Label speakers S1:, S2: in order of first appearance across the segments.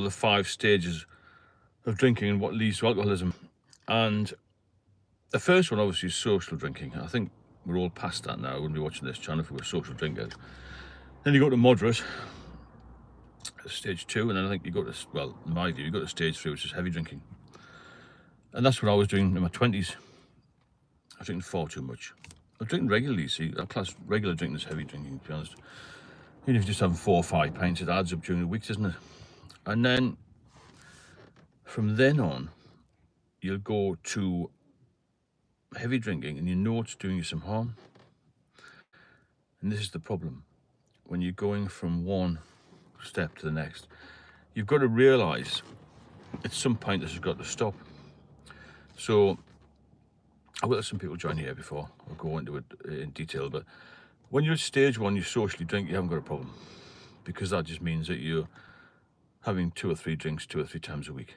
S1: the 5 stages of drinking and what leads to alcoholism. And the first one, obviously, is social drinking. I think we're all past that now. I wouldn't be watching this channel if we were social drinkers. Then you go to moderate, stage 2, and then I think you go to, well, in my view, you go to stage 3, which is heavy drinking. And that's what I was doing in my 20s. I was drinking far too much. I was drinking regularly, see, I class regular drinking as heavy drinking, to be honest. Even if you're just having 4 or 5 pints, it adds up during the week, doesn't it? And then, from then on, you'll go to heavy drinking and you know it's doing you some harm. And this is the problem. When you're going from one step to the next, you've got to realise at some point this has got to stop. So I will let some people join here before I'll go into it in detail, but when you're at stage 1, you socially drink, you haven't got a problem, because that just means that you're having 2 or 3 drinks 2 or 3 times a week,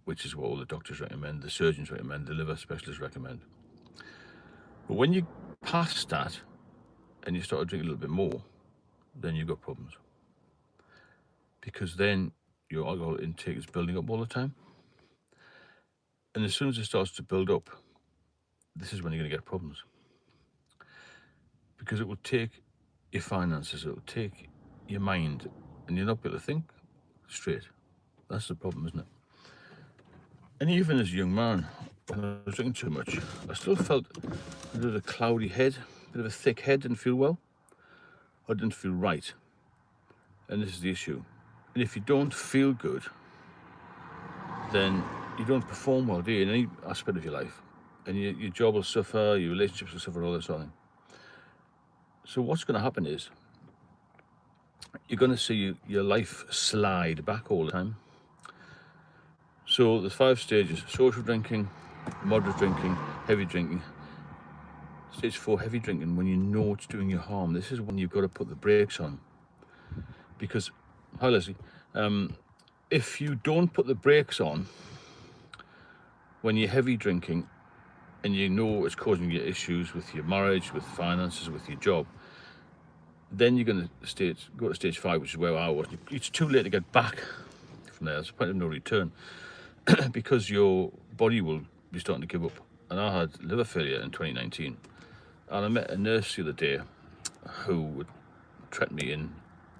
S1: which is what all the doctors recommend, the surgeons recommend, the liver specialists recommend. But when you pass that and you start to drink a little bit more, then you've got problems, because then your alcohol intake is building up all the time. And as soon as it starts to build up, this is when you're going to get problems, because it will take your finances, it will take your mind, and you'll not be able to think straight. That's the problem, isn't it? And even as a young man, when I was drinking too much, I still felt a bit of a cloudy head, a bit of a thick head, didn't feel well. I didn't feel right. And this is the issue. And if you don't feel good, then you don't perform well, do you, in any aspect of your life? And your job will suffer, your relationships will suffer, all this sort of thing. So what's going to happen is, you're going to see your life slide back all the time. So there's 5 stages: social drinking, moderate drinking, heavy drinking. Stage 4, heavy drinking, when you know it's doing you harm. This is when you've got to put the brakes on. Because, hi Leslie, if you don't put the brakes on when you're heavy drinking and you know it's causing you issues with your marriage, with finances, with your job, then you're going to go to stage 5, which is where I was. It's too late to get back from there. There's a point of no return, because your body will be starting to give up. And I had liver failure in 2019, and I met a nurse the other day who would treat me in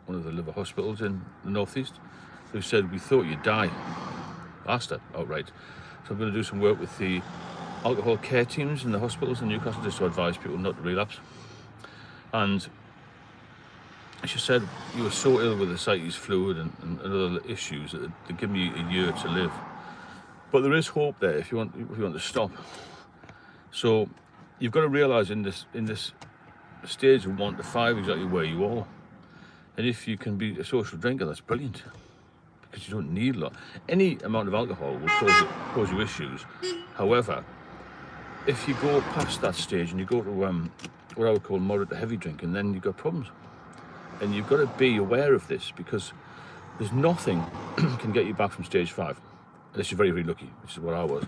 S1: one of the liver hospitals in the northeast, who said, "We thought you'd die." I asked her outright. So I'm going to do some work with the alcohol care teams in the hospitals in Newcastle, just to advise people not to relapse. And she said, "You were so ill with ascites fluid and other issues that they give me a year to live." But there is hope there if you want to stop. So you've got to realise in this stage of 1 to 5 exactly where you are. And if you can be a social drinker, that's brilliant, because you don't need a lot. Any amount of alcohol will cause you issues. However, if you go past that stage and you go to what I would call moderate to heavy drinking, then you've got problems. And you've got to be aware of this, because there's nothing can get you back from stage 5, unless you're very, very lucky, which is what I was.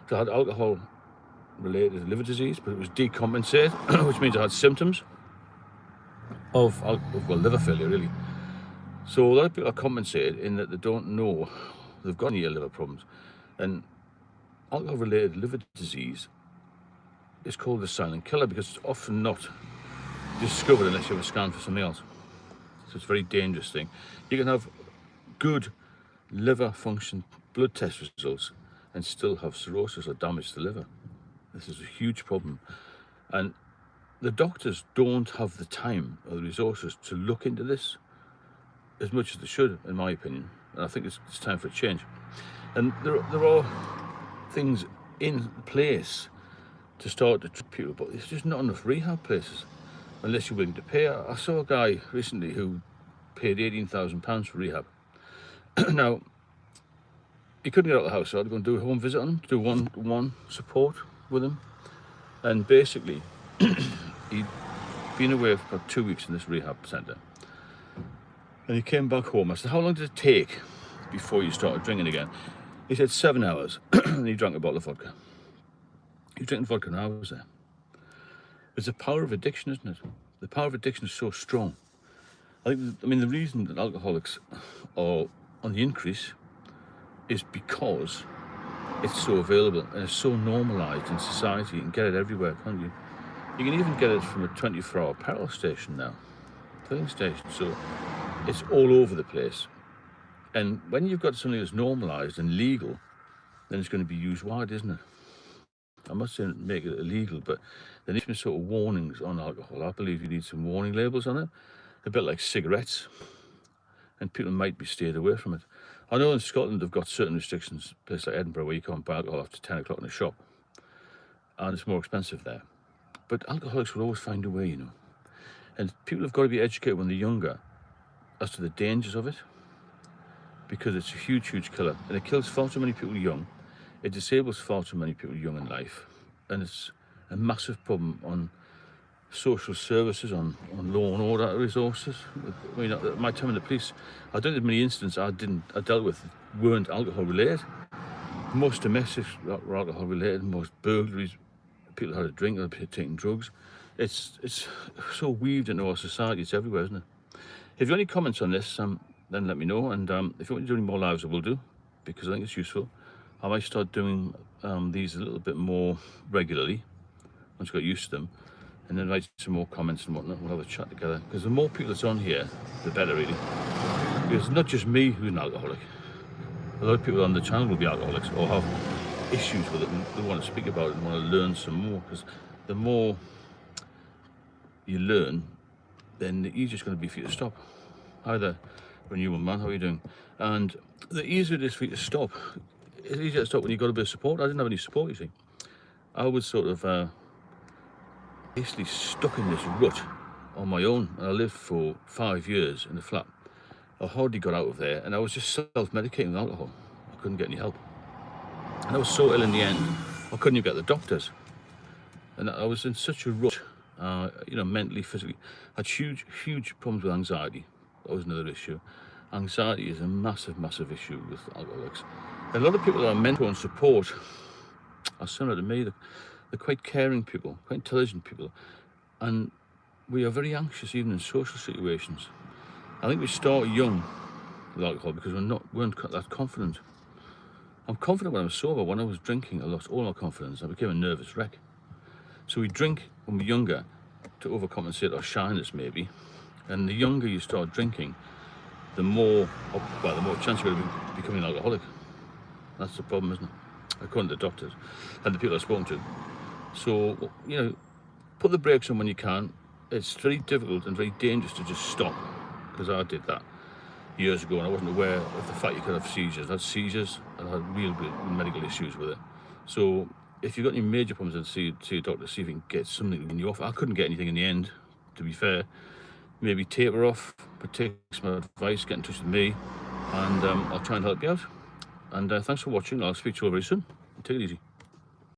S1: So I had alcohol-related liver disease, but it was decompensated, which means I had symptoms of liver failure, really. So a lot of people are compensated in that they don't know they've got any liver problems. And alcohol-related liver disease is called the silent killer, because it's often not discovered unless you have a scan for something else. So it's a very dangerous thing. You can have good liver function blood test results and still have cirrhosis or damage to the liver. This is a huge problem. And the doctors don't have the time or the resources to look into this as much as they should, in my opinion. And I think it's time for a change. And there are things in place to start to treat people, but there's just not enough rehab places unless you're willing to pay. I saw a guy recently who paid £18,000 for rehab. Now, he couldn't get out of the house, so I had to go and do a home visit on him, do one support with him. And basically, he'd been away for about 2 weeks in this rehab centre. And he came back home. I said, "How long did it take before you started drinking again?" He said 7 hours, and he drank a bottle of vodka. He was drinking vodka when I was there. It's the power of addiction, isn't it? The power of addiction is so strong. I mean, the reason that alcoholics are on the increase is because it's so available and it's so normalised in society. You can get it everywhere, can't you? You can even get it from a 24-hour petrol station now, filling station. So it's all over the place. And when you've got something that's normalised and legal, then it's going to be used wide, isn't it? I'm not saying make it illegal, but there needs to be sort of warnings on alcohol. I believe you need some warning labels on it, a bit like cigarettes, and people might be steered away from it. I know in Scotland they've got certain restrictions, places like Edinburgh, where you can't buy alcohol after 10 o'clock in a shop, and it's more expensive there. But alcoholics will always find a way, you know. And people have got to be educated when they're younger as to the dangers of it, because it's a huge, huge killer, and it kills far too many people young. It disables far too many people young in life, and it's a massive problem on social services, on law and order resources. I mean, at my time in the police, I don't think many incidents I dealt with weren't alcohol related. Most domestics were alcohol related, most burglaries, people had a drink or taking drugs. It's so weaved into our society, it's everywhere, isn't it? If you have any comments on this, then let me know, and if you want to do any more lives, I will do, because I think it's useful. I might start doing these a little bit more regularly once I got used to them, and then write some more comments and whatnot. We'll have a chat together, because the more people that's on here, the better, really. Because it's not just me who's an alcoholic. A lot of people on the channel will be alcoholics or have issues with it, and they want to speak about it and want to learn some more, because the more you learn, then the easier it's going to be for you to stop. Hi there, renewal man, how are you doing? And the easier it is for you to stop, it's easier to stop when you've got a bit of support. I didn't have any support, you see. I was sort of basically stuck in this rut on my own, and I lived for 5 years in a flat. I hardly got out of there, and I was just self-medicating with alcohol. I couldn't get any help, and I was so ill in the end, I couldn't even get the doctors. And I was in such a rut, mentally, physically. I had huge problems with anxiety. That was another issue. Anxiety is a massive issue with alcoholics. A lot of people that I mentor and support are similar to me. They're quite caring people, quite intelligent people, and we are very anxious even in social situations. I think we start young with alcohol because weren't that confident. I'm confident when I'm sober. When I was drinking, I lost all my confidence. I became a nervous wreck. So we drink when we're younger to overcompensate our shyness, maybe. And the younger you start drinking, the more chance you're going to be becoming an alcoholic. That's the problem, isn't it? According to the doctors and the people I've spoken to. So, put the brakes on when you can. It's very difficult and very dangerous to just stop, because I did that years ago and I wasn't aware of the fact you could have seizures. I had seizures and I had real medical issues with it. So if you've got any major problems, then see a doctor, see if you can get something to wean you off. I couldn't get anything in the end, to be fair. Maybe taper off, but take some advice, get in touch with me, and I'll try and help you out. And thanks for watching. I'll speak to you all very soon. Take it easy.